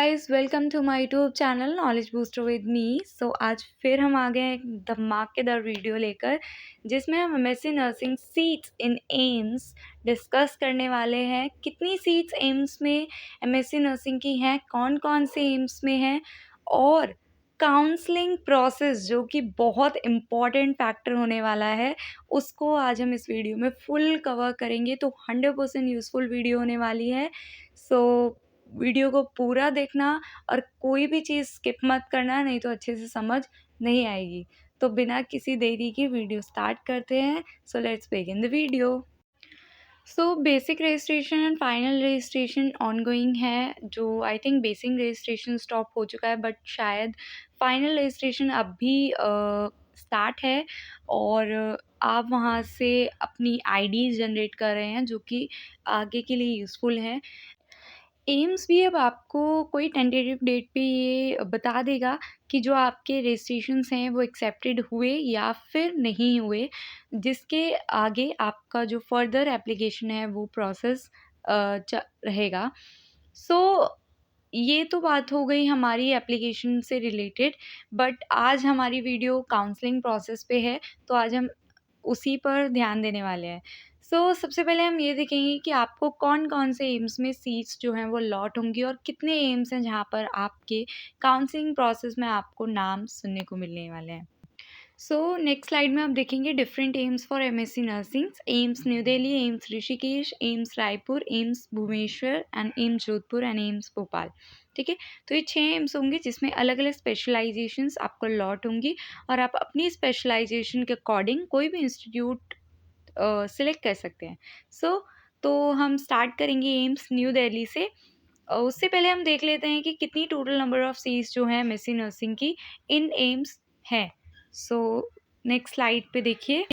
Guys, welcome to my YouTube channel knowledge booster with me. आज फिर हम आ गए हैं एक धमाकेदार वीडियो लेकर, जिसमें हम MSc nursing seats in AIIMS discuss करने वाले हैं। कितनी सीट्स एम्स में एमएससी नर्सिंग की हैं, कौन कौन से एम्स में हैं, और काउंसलिंग प्रोसेस जो कि बहुत इम्पॉर्टेंट फैक्टर होने वाला है, उसको आज हम इस वीडियो में फुल कवर करेंगे। तो 100% यूज़फुल वीडियो होने वाली है। वीडियो को पूरा देखना और कोई भी चीज़ स्किप मत करना, नहीं तो अच्छे से समझ नहीं आएगी। तो बिना किसी देरी की वीडियो स्टार्ट करते हैं। Let's begin the video. Basic registration and final registration ongoing है। जो I think basic registration stop हो चुका है, बट शायद फाइनल रजिस्ट्रेशन अब भी स्टार्ट है, और आप वहाँ से अपनी आईडीज़ जनरेट कर रहे हैं, जो कि आगे के लिए यूज़फुल है। एम्स भी अब आपको कोई टेंटेटिव डेट पे ये बता देगा कि जो आपके रजिस्ट्रेशंस हैं वो एक्सेप्टेड हुए या फिर नहीं हुए, जिसके आगे आपका जो फर्दर एप्लीकेशन है वो प्रोसेस रहेगा। ये तो बात हो गई हमारी एप्लीकेशन से रिलेटेड, बट आज हमारी वीडियो काउंसलिंग प्रोसेस पे है, तो आज हम उसी पर ध्यान देने वाले हैं। सबसे पहले हम ये देखेंगे कि आपको कौन-कौन से एम्स में सीट्स जो हैं वो अलॉट होंगी, और कितने एम्स हैं जहाँ पर आपके काउंसलिंग प्रोसेस में आपको नाम सुनने को मिलने वाले हैं। नेक्स्ट स्लाइड में आप देखेंगे different AIIMS for MSc nursing. AIIMS new Delhi, AIIMS Rishikesh, AIIMS Raipur, AIIMS Bhubaneswar and AIIMS Jodhpur and AIIMS Bhopal. ठीक है, तो ये 6 एम्स होंगे जिसमें अलग अलग स्पेशलाइजेशंस आपको अलॉट होंगी, और आप अपनी स्पेशलाइजेशन के अकॉर्डिंग कोई भी इंस्टीट्यूट सिलेक्ट कर सकते हैं। तो हम स्टार्ट करेंगे एम्स न्यू दिल्ली से। उससे पहले हम देख लेते हैं कि कितनी टोटल नंबर ऑफ़ सीट्स जो हैं एमएससी नर्सिंग की इन एम्स हैं। नेक्स्ट स्लाइड पे देखिए।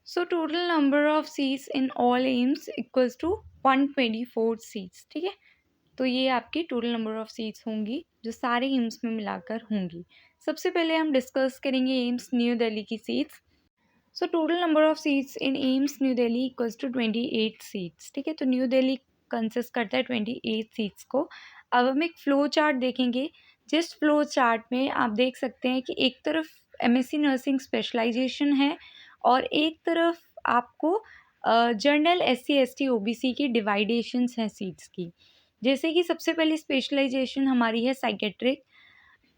Total number of seats in all AIIMS equals to 124 seats. ठीक है, तो ये आपकी टोटल नंबर ऑफ़ सीट्स होंगी जो सारे एम्स में मिलाकर होंगी। सबसे पहले हम डिस्कस करेंगे एम्स न्यू दिल्ली की seats. Total number of seats in AIIMS new Delhi equals to 28 seats. ठीक है, तो न्यू दिल्ली कंसिस्ट करता है 28 सीट्स को। अब हम एक फ़्लो चार्ट देखेंगे, जिस फ़्लो चार्ट में आप देख सकते हैं कि एक तरफ एमएससी नर्सिंग स्पेशलाइजेशन है, और एक तरफ आपको जनरल एससी एसटी ओबीसी की डिवाइडेशंस हैं सीट्स की। जैसे कि सबसे पहली स्पेशलाइजेशन हमारी है साइकेट्रिक,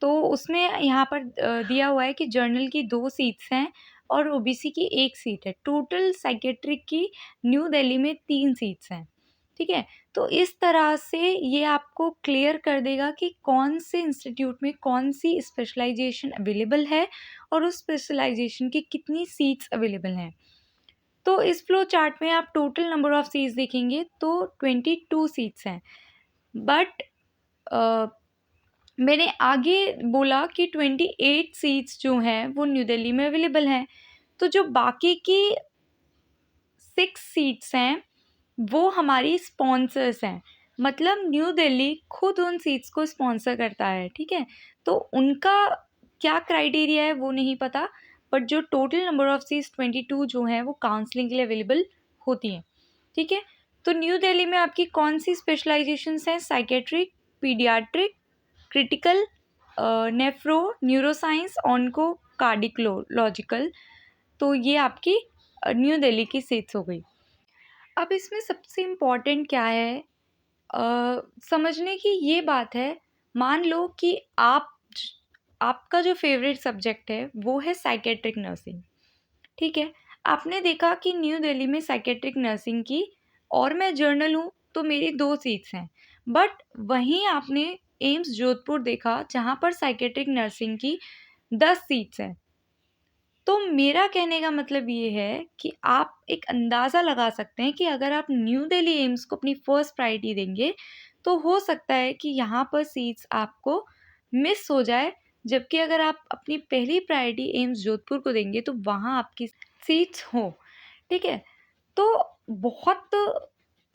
तो उसमें यहाँ पर दिया हुआ है कि जर्नल की 2 सीट्स हैं और ओबीसी की 1 सीट है। टोटल साइकेट्रिक की न्यू दिल्ली में 3 सीट्स हैं। ठीक है, तो इस तरह से ये आपको क्लियर कर देगा कि कौन से इंस्टीट्यूट में कौन-सी स्पेशलाइजेशन अवेलेबल है, और उस स्पेशलाइजेशन की कितनी सीट्स अवेलेबल हैं। तो इस फ्लो चार्ट में आप टोटल नंबर ऑफ़ सीट्स देखेंगे तो 22 सीट्स हैं। बट मैंने आगे बोला कि 28 सीट्स जो हैं वो न्यू दिल्ली में अवेलेबल हैं। तो जो बाकी की 6 सीट्स हैं वो हमारी स्पॉन्सर्स हैं। मतलब न्यू दिल्ली खुद उन सीट्स को स्पॉन्सर करता है। ठीक है, तो उनका क्या क्राइटेरिया है वो नहीं पता, बट जो टोटल नंबर ऑफ़ सीट्स 22 जो हैं वो काउंसलिंग के लिए अवेलेबल होती हैं। ठीक है, तो न्यू दिल्ली में आपकी कौन सी स्पेशलाइजेशंस हैं? Psychiatric, paediatric, critical, nephro, neuroscience, onco, cardiological. तो ये आपकी न्यू दिल्ली की सीट्स हो गई। अब इसमें सबसे इम्पॉर्टेंट क्या है समझने की ये बात है। मान लो कि आपका जो फेवरेट सब्जेक्ट है वो है साइकेट्रिक नर्सिंग। ठीक है, आपने देखा कि न्यू दिल्ली में साइकेट्रिक नर्सिंग की, और मैं जर्नल हूँ तो मेरी 2 सीट्स हैं। बट वहीं आपने एम्स जोधपुर देखा जहाँ पर साइकेट्रिक नर्सिंग की 10 सीट्स हैं। तो मेरा कहने का मतलब ये है कि आप एक अंदाज़ा लगा सकते हैं कि अगर आप न्यू दिल्ली एम्स को अपनी फर्स्ट प्रायोरिटी देंगे, तो हो सकता है कि यहाँ पर सीट्स आपको मिस हो जाए, जबकि अगर आप अपनी पहली प्रायोरिटी एम्स जोधपुर को देंगे तो वहाँ आपकी सीट्स हों। ठीक है, तो बहुत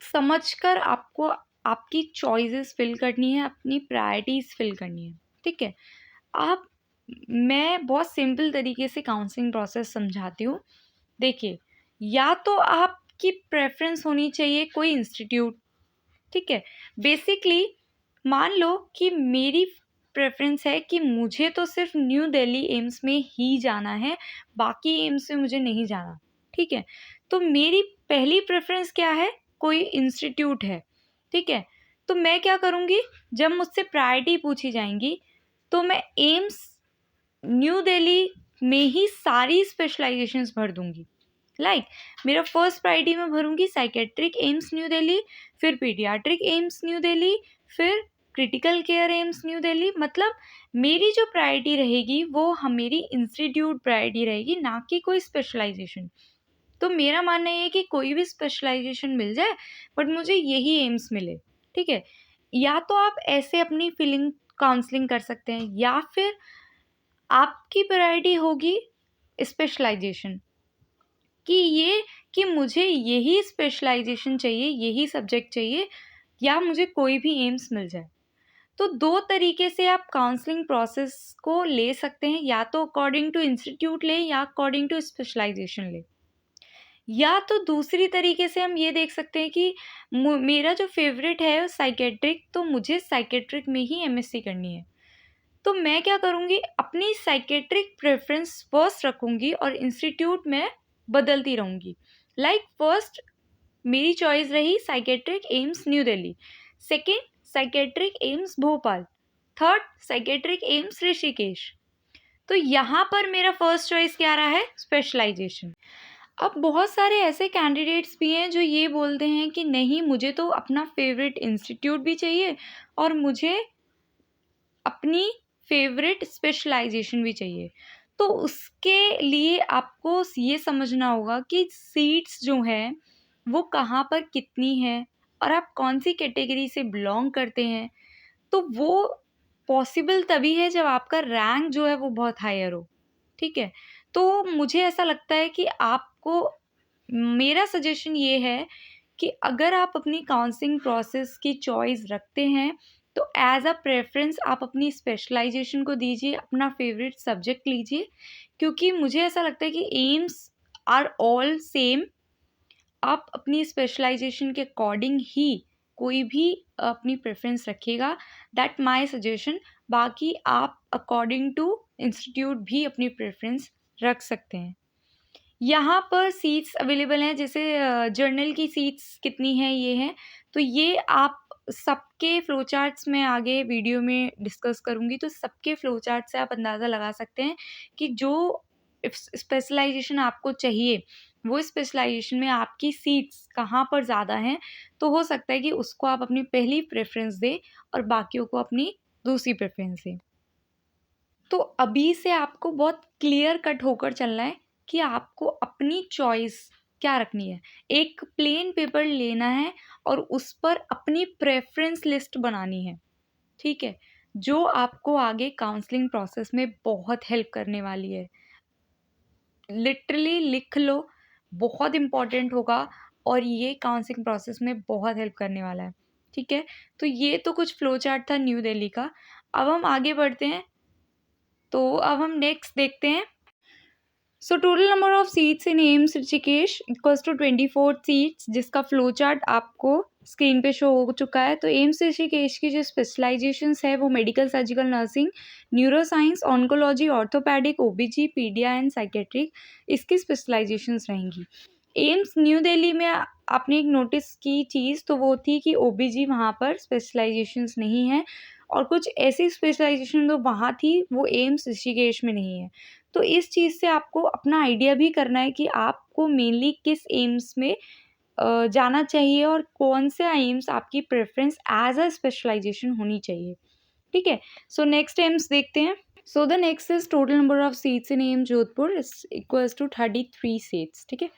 समझकर आपको आपकी चॉइसेस फिल करनी है, अपनी प्रायोरिटीज़ फिल करनी है। ठीक है, आप मैं बहुत सिंपल तरीके से काउंसलिंग प्रोसेस समझाती हूँ। देखिए, या तो आपकी प्रेफ़रेंस होनी चाहिए कोई इंस्टीट्यूट। ठीक है, बेसिकली मान लो कि मेरी प्रेफ़रेंस है कि मुझे तो सिर्फ़ न्यू दिल्ली एम्स में ही जाना है, बाकी एम्स में मुझे नहीं जाना, ठीक है? तो मेरी पहली प्रेफ़रेंस क्या है? कोई इंस्टीट्यूट है, ठीक है? तो मैं क्या करूँगी, जब मुझसे प्रायोरिटी पूछी जाएँगी, तो मैं एम्स न्यू दिल्ली में ही सारी स्पेशलाइज़ेशंस भर दूँगी। मेरा फर्स्ट प्रायोरिटी मैं भरूँगी साइकेट्रिक एम्स न्यू दिल्ली, फिर पीडियाट्रिक एम्स न्यू दिल्ली, फिर critical care AIIMS new Delhi. मतलब मेरी जो प्रायोरिटी रहेगी वो मेरी इंस्टीट्यूट प्रायोरिटी रहेगी, ना कि कोई स्पेशलाइज़ेशन। तो मेरा मानना ये है कि कोई भी स्पेशलाइज़ेशन मिल जाए, बट मुझे यही एम्स मिले, ठीक है? या तो आप ऐसे अपनी फीलिंग काउंसलिंग कर सकते हैं, या फिर आपकी प्रायोरिटी होगी स्पेशलाइज़ेशन, कि मुझे यही स्पेशलाइज़ेशन चाहिए, यही सब्जेक्ट चाहिए, या मुझे कोई भी एम्स मिल जाए। तो 2 तरीके से आप काउंसलिंग प्रोसेस को ले सकते हैं, या तो अकॉर्डिंग टू इंस्टीट्यूट लें या अकॉर्डिंग टू स्पेशलाइज़ेशन लें। या तो दूसरी तरीके से हम ये देख सकते हैं कि मेरा जो फ़ेवरेट है साइकेट्रिक, तो मुझे साइकेट्रिक में ही एमएससी करनी है। तो मैं क्या करूँगी, अपनी साइकेट्रिक प्रेफ़रेंस फर्स्ट रखूँगी और इंस्टीट्यूट में बदलती रहूँगी। फर्स्ट मेरी चॉइस रही psychiatric AIIMS new Delhi, second psychiatric AIIMS Bhopal, third psychiatric AIIMS Rishikesh. तो यहाँ पर मेरा फर्स्ट चॉइस क्या रहा है? स्पेशलाइज़ेशन। अब बहुत सारे ऐसे कैंडिडेट्स भी हैं जो ये बोलते हैं कि नहीं, मुझे तो अपना फ़ेवरेट इंस्टीट्यूट भी चाहिए और मुझे अपनी फ़ेवरेट स्पेशलाइज़ेशन भी चाहिए। तो उसके लिए आपको ये समझना होगा कि सीट्स जो हैं, वो कहाँ पर कितनी हैं और आप कौन-सी कैटेगरी से बिलॉन्ग करते हैं। तो वो पॉसिबल तभी है जब आपका रैंक जो है वो बहुत हायर हो, ठीक है? तो मुझे ऐसा लगता है कि आपको, मेरा सजेशन ये है कि अगर आप अपनी काउंसलिंग प्रोसेस की चॉइस रखते हैं, तो एज़ अ प्रेफ़रेंस आप अपनी स्पेशलाइज़ेशन को दीजिए, अपना फ़ेवरेट सब्जेक्ट लीजिए, क्योंकि मुझे ऐसा लगता है कि एम्स आर ऑल सेम। आप अपनी स्पेशलाइज़ेशन के अकॉर्डिंग ही कोई भी अपनी प्रेफ़रेंस रखिएगा, दैट माय सजेशन। बाकी आप अकॉर्डिंग टू इंस्टीट्यूट भी अपनी प्रेफ़रेंस रख सकते हैं। यहाँ पर सीट्स अवेलेबल हैं, जैसे जर्नल की सीट्स कितनी हैं, ये हैं। तो ये आप सबके फ्लो चार्ट्स मैं आगे वीडियो में डिस्कस करूँगी, तो सबके फ्लो चार्ट से आप अंदाज़ा लगा सकते हैं कि जो स्पेशलाइज़ेशन आपको चाहिए, वो स्पेशलाइज़ेशन में आपकी सीट्स कहाँ पर ज़्यादा हैं। तो हो सकता है कि उसको आप अपनी पहली प्रेफ़रेंस दें और बाकियों को अपनी दूसरी प्रेफ़रेंस दें। तो अभी से आपको बहुत क्लियर कट होकर चलना है कि आपको अपनी चॉइस क्या रखनी है। एक प्लेन पेपर लेना है और उस पर अपनी प्रेफ़रेंस लिस्ट बनानी है, ठीक है? जो आपको आगे काउंसलिंग प्रोसेस में बहुत हेल्प करने वाली है। लिटरली लिख लो, बहुत इम्पोर्टेंट होगा और ये काउंसलिंग प्रोसेस में बहुत हेल्प करने वाला है, ठीक है? तो ये तो कुछ फ्लो चार्ट था न्यू दिल्ली का। अब हम आगे बढ़ते हैं, तो अब हम नेक्स्ट देखते हैं। So total number of seats in AIIMS Rishikesh equals to 24 seats, जिसका फ्लो चार्ट आपको स्क्रीन पे शो हो चुका है। तो एम्स ऋषिकेश की जो स्पेशलाइजेशंस है वो medical, surgical, nursing, neuroscience, oncology, orthopaedic, OBG, paedia and psychiatric, इसकी स्पेशलाइजेशंस रहेंगी। एम्स न्यू दिल्ली में आपने एक नोटिस की चीज़ तो वो थी कि ओबीजी वहाँ पर स्पेशलाइजेशंस नहीं है, और कुछ ऐसी स्पेशलाइजेशन जो वहाँ थी वो एम्स ऋषिकेश में नहीं है। तो इस चीज़ से आपको अपना आइडिया भी करना है कि आपको मेनली किस एम्स में जाना चाहिए और कौन सा एम्स आपकी प्रेफ़रेंस एज़ अ स्पेशलाइज़ेशन होनी चाहिए, ठीक है? सो नेक्स्ट एम्स देखते हैं। So the next is total number of seats in AIIMS Jodhpur is equals to 33 seats, ठीक है?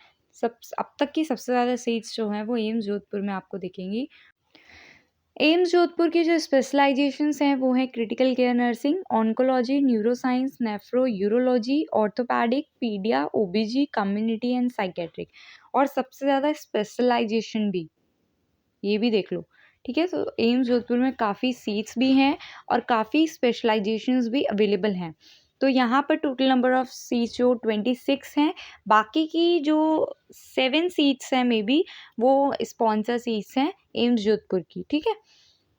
अब तक की सबसे ज़्यादा सीट्स जो हैं वो एम्स जोधपुर में आपको दिखेंगी। एम्स जोधपुर की जो स्पेशलाइजेशंस हैं वो हैं critical care nursing, oncology, neuroscience, nephro, urology, orthopaedic, paedia, OBG, community and psychiatric, और सबसे ज़्यादा स्पेशलाइजेशन भी, ये भी देख लो, ठीक है? तो एम्स जोधपुर में काफ़ी सीट्स भी हैं और काफ़ी स्पेशलाइजेशंस भी अवेलेबल हैं। तो यहाँ पर टोटल नंबर ऑफ सीट्स जो 26 हैं, बाकी की जो 7 सीट्स हैं मे बी वो स्पॉन्सर सीट्स हैं एम्स जोधपुर की, ठीक है?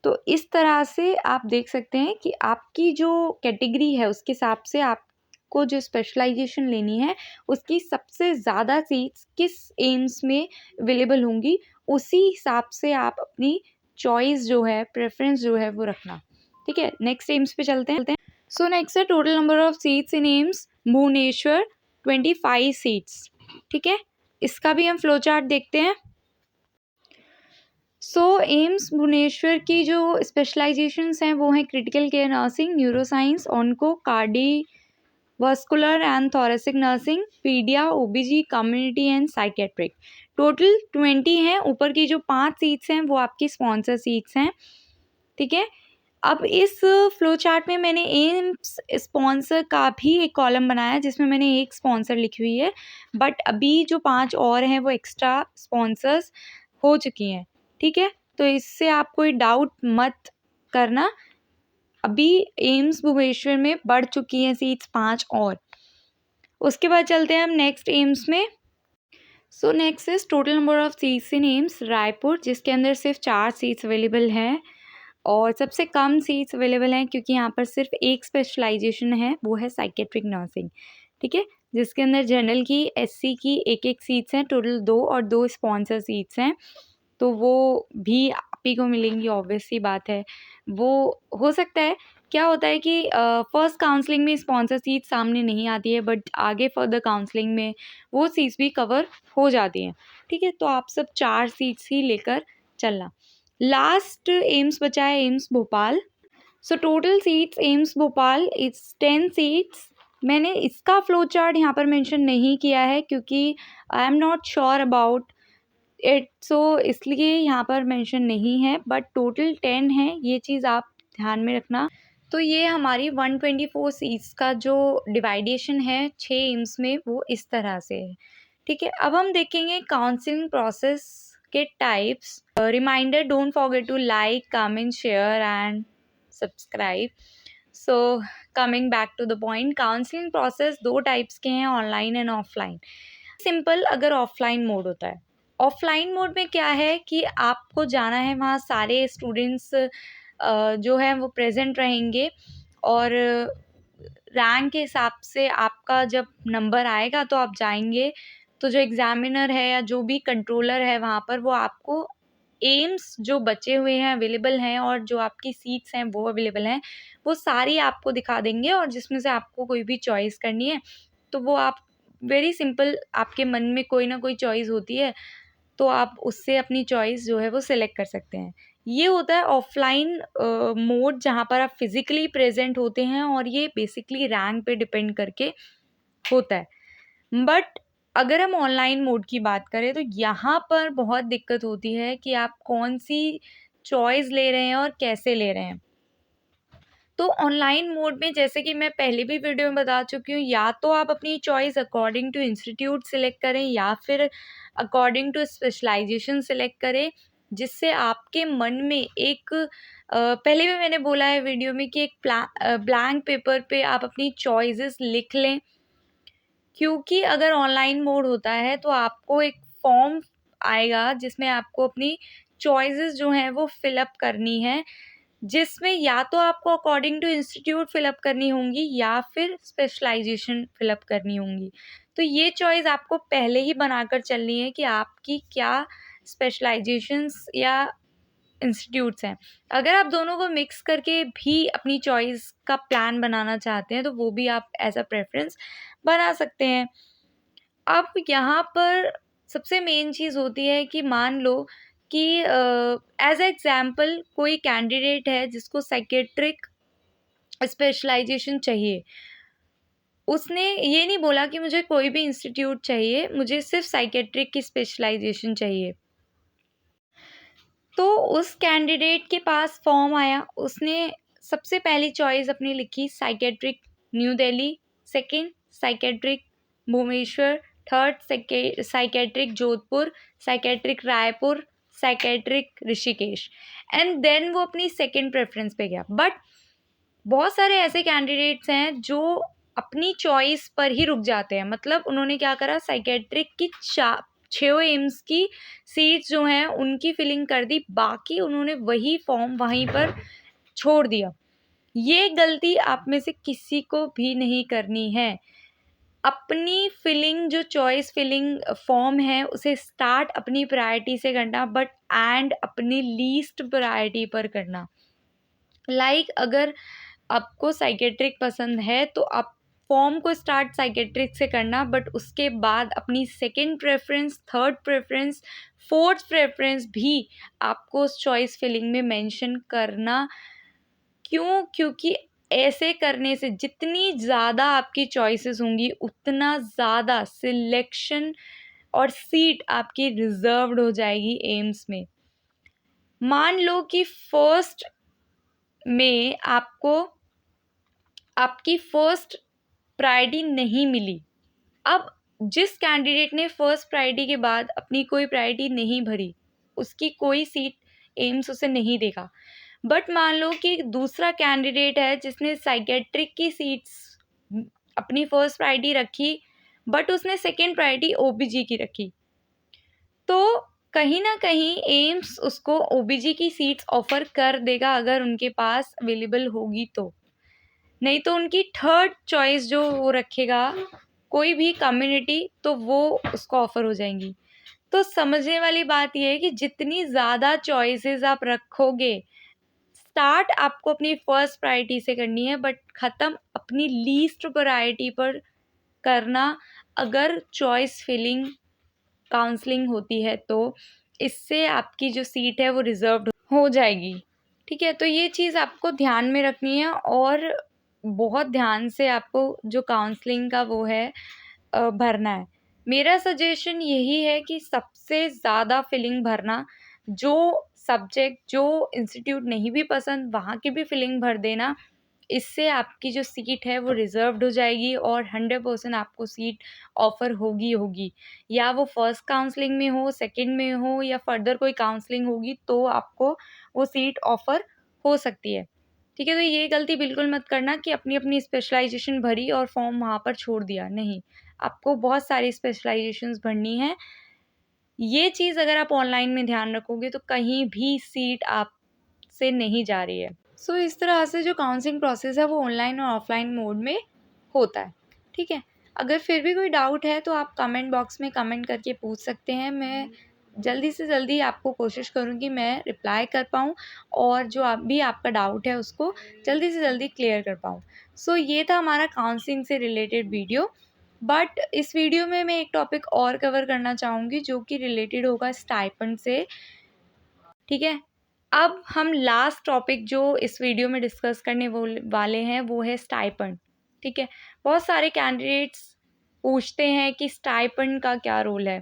तो इस तरह से आप देख सकते हैं कि आपकी जो कैटेगरी है उसके हिसाब से आपको जो स्पेशलाइजेशन लेनी है उसकी सबसे ज़्यादा सीट्स किस एम्स में अवेलेबल होंगी, उसी हिसाब से आप अपनी चॉइस जो है, प्रेफरेंस जो है वो रखना। ठीक है, नेक्स्ट एम्स पे चलते हैं। सो नेक्स्ट है total number of seats in AIIMS Bhubaneswar 25 seats. ठीक है, इसका भी हम फ्लो चार्ट देखते हैं। सो एम्स भुवनेश्वर की जो स्पेशलाइजेशंस हैं वो हैं critical care nursing, neuroscience, onco, cardiovascular and thoracic nursing, paedia, OBG, community and psychiatric. Total 20 हैं। ऊपर की जो 5 सीट्स हैं वो आपकी स्पॉन्सर सीट्स हैं। ठीक है, अब इस फ्लो चार्ट में मैंने एम्स स्पॉन्सर का भी एक कॉलम बनाया जिसमें मैंने एक स्पॉन्सर लिखी हुई है, बट अभी जो 5 और हैं वो एक्स्ट्रा स्पॉन्सर्स हो चुकी हैं। ठीक है, तो इससे आप कोई डाउट मत करना, अभी एम्स भुवनेश्वर में बढ़ चुकी हैं सीट्स 5 और। उसके बाद चलते हैं हम नेक्स्ट एम्स में। So next is total number of seats in AIIMS Raipur, जिसके अंदर सिर्फ 4 सीट्स अवेलेबल हैं और सबसे कम सीट्स अवेलेबल हैं क्योंकि यहाँ पर सिर्फ एक स्पेशलाइजेशन है, वो है साइकेट्रिक नर्सिंग। ठीक है, जिसके अंदर जनरल की, एससी की एक सीट्स हैं, टोटल 2 और 2 स्पॉन्सर सीट्स हैं, तो वो भी आप ही को मिलेंगी, ऑब्वियस सी बात है। वो हो सकता है, क्या होता है कि फर्स्ट काउंसलिंग में स्पॉन्सर सीट सामने नहीं आती है, बट आगे फर्दर काउंसलिंग में वो सीट्स भी कवर हो जाती हैं। ठीक है, तो आप सब 4 सीट्स ही लेकर चलना। लास्ट एम्स बचा है AIIMS Bhopal. So total seats AIIMS Bhopal it's 10 seats. मैंने इसका फ्लो चार्ट यहाँ पर मेंशन नहीं किया है क्योंकि I am not sure about it, so इसलिए यहाँ पर मेंशन नहीं है, बट टोटल 10 है, ये चीज़ आप ध्यान में रखना। तो ये हमारी 124 सीट्स का जो डिवाइडेशन है 6 एम्स में, वो इस तरह से है। ठीक है, अब हम देखेंगे काउंसलिंग प्रोसेस के types. Reminder, don't forget to like, comment, share and subscribe. So coming back to the point, counselling process 2 types के हैं, ऑनलाइन एंड ऑफलाइन। सिंपल अगर ऑफलाइन मोड होता है, ऑफलाइन मोड में क्या है कि आपको जाना है, वहाँ सारे स्टूडेंट्स जो हैं वो प्रेजेंट रहेंगे और रैंक के हिसाब से आपका जब नंबर आएगा तो आप जाएंगे, तो जो एग्ज़ामिनर है या जो भी कंट्रोलर है वहाँ पर, वो आपको एम्स जो बचे हुए हैं अवेलेबल हैं और जो आपकी सीट्स हैं वो अवेलेबल हैं, वो सारी आपको दिखा देंगे, और जिसमें से आपको कोई भी चॉइस करनी है तो वो आप वेरी सिंपल, आपके मन में कोई ना कोई चॉइस होती है तो आप उससे अपनी चॉइस जो है वो सिलेक्ट कर सकते हैं। ये होता है ऑफलाइन मोड, जहाँ पर आप फिज़िकली प्रेजेंट होते हैं और ये बेसिकली रैंक पे डिपेंड करके होता है। बट अगर हम ऑनलाइन मोड की बात करें तो यहाँ पर बहुत दिक्कत होती है कि आप कौन सी चॉइस ले रहे हैं और कैसे ले रहे हैं। तो ऑनलाइन मोड में, जैसे कि मैं पहले भी वीडियो में बता चुकी हूँ, या तो आप अपनी choice according to institute select करें या फिर अकॉर्डिंग टू स्पेशलाइजेशन सिलेक्ट करें, जिससे आपके मन में एक पहले भी मैंने बोला है वीडियो में कि एक ब्लैंक पेपर पे आप अपनी चॉइसेस लिख लें, क्योंकि अगर ऑनलाइन मोड होता है तो आपको एक फॉर्म आएगा जिसमें आपको अपनी चॉइसेस जो हैं वो फिलअप करनी है, जिसमें या तो आपको अकॉर्डिंग टू इंस्टीट्यूट फिलअप करनी होंगी या फिर स्पेशलाइजेशन फिलअप करनी होंगी। तो ये चॉइस आपको पहले ही बनाकर चलनी है कि आपकी क्या स्पेशलाइजेशंस या इंस्टीट्यूट्स हैं। अगर आप दोनों को मिक्स करके भी अपनी चॉइस का प्लान बनाना चाहते हैं तो वो भी आप एज अ प्रेफरेंस बना सकते हैं। अब यहाँ पर सबसे मेन चीज़ होती है कि मान लो कि एज एग्जाम्पल कोई कैंडिडेट है जिसको साइकेट्रिक स्पेशलाइजेशन चाहिए, उसने ये नहीं बोला कि मुझे कोई भी इंस्टीट्यूट चाहिए, मुझे सिर्फ साइकेट्रिक की स्पेशलाइजेशन चाहिए। तो उस कैंडिडेट के पास फॉर्म आया, उसने सबसे पहली चॉइस अपनी लिखी psychiatric New Delhi, second psychiatric Bhubaneswar, third psychiatric Jodhpur, psychiatric Raipur, psychiatric Rishikesh, and then वो अपनी सेकंड प्रेफरेंस पे गया। बट बहुत सारे ऐसे कैंडिडेट्स हैं जो अपनी चॉइस पर ही रुक जाते हैं, मतलब उन्होंने क्या करा, साइकेट्रिक की 6 एम्स की सीट्स जो हैं उनकी फिलिंग कर दी, बाकी उन्होंने वही फॉर्म वहीं पर छोड़ दिया। ये गलती आप में से किसी को भी नहीं करनी है। अपनी फिलिंग जो चॉइस फिलिंग फॉर्म है उसे स्टार्ट अपनी प्रायोरिटी से करना, बट एंड अपनी लीस्ट प्रायोरिटी पर करना। अगर आपको साइकेट्रिक पसंद है तो आप फॉर्म को स्टार्ट साइकेट्रिक से करना, बट उसके बाद अपनी second preference, third preference, fourth preference भी आपको उस चॉइस फिलिंग में मेंशन करना। क्यों? क्योंकि ऐसे करने से जितनी ज़्यादा आपकी चॉइसेस होंगी उतना ज़्यादा सिलेक्शन और सीट आपकी रिजर्व्ड हो जाएगी एम्स में। मान लो कि फर्स्ट में आपको आपकी फर्स्ट प्रायोरिटी नहीं मिली। अब जिस कैंडिडेट ने फर्स्ट प्रायोरिटी के बाद अपनी कोई प्रायोरिटी नहीं भरी, उसकी कोई सीट एम्स उसे नहीं देगा। बट मान लो कि दूसरा कैंडिडेट है जिसने साइकेट्रिक की सीट्स अपनी फर्स्ट प्रायोरिटी रखी, बट उसने सेकेंड प्रायोरिटी ओबीजी की रखी, तो कहीं ना कहीं एम्स उसको ओबीजी की सीट्स ऑफर कर देगा अगर उनके पास अवेलेबल होगी तो। नहीं तो उनकी थर्ड चॉइस जो वो रखेगा कोई भी कम्युनिटी, तो वो उसको ऑफर हो जाएंगी। तो समझने वाली बात यह है कि जितनी ज़्यादा चॉइसेस आप रखोगे, स्टार्ट आपको अपनी फर्स्ट प्रायोरिटी से करनी है, बट ख़त्म अपनी लीस्ट प्रायोरिटी पर करना अगर चॉइस फिलिंग काउंसलिंग होती है तो। इससे आपकी जो सीट है वो रिजर्व्ड हो जाएगी। ठीक है, तो ये चीज़ आपको ध्यान में रखनी है और बहुत ध्यान से आपको जो काउंसलिंग का वो है भरना है। मेरा सजेशन यही है कि सबसे ज़्यादा फिलिंग भरना, जो सब्जेक्ट जो इंस्टीट्यूट नहीं भी पसंद वहाँ की भी फिलिंग भर देना। इससे आपकी जो सीट है वो रिजर्व्ड हो जाएगी और 100% आपको सीट ऑफ़र होगी होगी। या वो फर्स्ट काउंसलिंग में हो, सेकंड में हो या फर्दर कोई काउंसलिंग होगी तो आपको वो सीट ऑफ़र हो सकती है। ठीक है, तो ये गलती बिल्कुल मत करना कि अपनी-अपनी स्पेशलाइज़ेशन भरी और फॉर्म वहाँ पर छोड़ दिया, नहीं। आपको बहुत सारी स्पेशलाइज़ेशंस भरनी है। ये चीज़ अगर आप ऑनलाइन में ध्यान रखोगे तो कहीं भी सीट आपसे नहीं जा रही है। सो इस तरह से जो काउंसलिंग प्रोसेस है वो ऑनलाइन और ऑफलाइन मोड में होता है। ठीक है, अगर फिर भी कोई डाउट है तो आप कमेंट बॉक्स में कमेंट करके पूछ सकते हैं। मैं जल्दी से जल्दी आपको कोशिश करूँगी मैं रिप्लाई कर पाऊँ और जो आप भी आपका डाउट है उसको जल्दी से जल्दी क्लियर कर पाऊँ। सो ये था हमारा काउंसलिंग से रिलेटेड वीडियो। बट इस वीडियो में मैं एक टॉपिक और कवर करना चाहूँगी जो कि रिलेटेड होगा स्टाइपेंड से। ठीक है, अब हम लास्ट टॉपिक जो इस वीडियो में डिस्कस करने वाले हैं वो है स्टाइपेंड। ठीक है, बहुत सारे कैंडिडेट्स पूछते हैं कि स्टाइपेंड का क्या रोल है।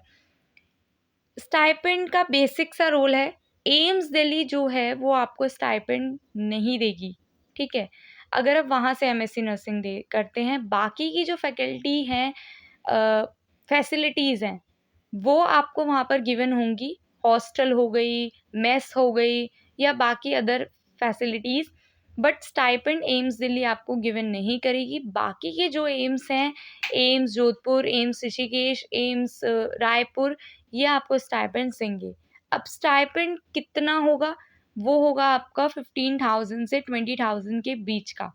स्टाइपेंड का बेसिक सा रोल है, एम्स दिल्ली जो है वो आपको स्टाइपेंड नहीं देगी। ठीक है, अगर आप वहाँ से एमएससी नर्सिंग दे करते हैं, बाकी की जो फैकल्टी हैं, फैसिलिटीज़ हैं, वो आपको वहाँ पर गिवन होंगी। हॉस्टल हो गई, मेस हो गई या बाकी other facilities, but stipend AIIMS Delhi आपको गिवन नहीं करेगी। बाकी के जो एम्स हैं, AIIMS Jodhpur, AIIMS Rishikesh, AIIMS Raipur, ये आपको स्टाइपेंड देंगे। अब स्टाइपेंड कितना होगा? वो होगा आपका 15,000 से 20,000 के बीच का।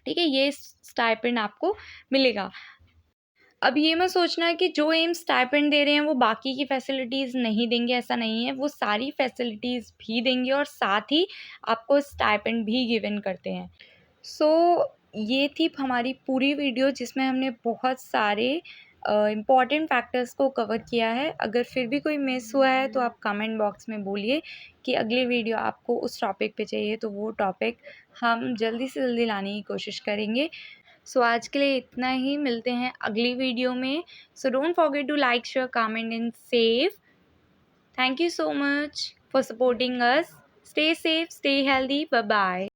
ठीक है, ये स्टाइपेंड आपको मिलेगा। अब ये मत सोचना है कि जो एम्स स्टाइपेंड दे रहे हैं वो बाकी की फैसिलिटीज़ नहीं देंगे, ऐसा नहीं है। वो सारी फैसिलिटीज़ भी देंगे और साथ ही आपको स्टाइपेंड भी गिवन करते हैं। सो ये थी हमारी पूरी वीडियो जिसमें हमने बहुत सारे इम्पॉर्टेंट फैक्टर्स को कवर किया है। अगर फिर भी कोई मिस हुआ है तो आप कमेंट बॉक्स में बोलिए कि अगली वीडियो आपको उस टॉपिक पे चाहिए, तो वो टॉपिक हम जल्दी से जल्दी लाने की कोशिश करेंगे। सो आज के लिए इतना ही, मिलते हैं अगली वीडियो में। So don't forget to like, share, comment and save. Thank you so much for supporting us. Stay safe, stay healthy, bye bye.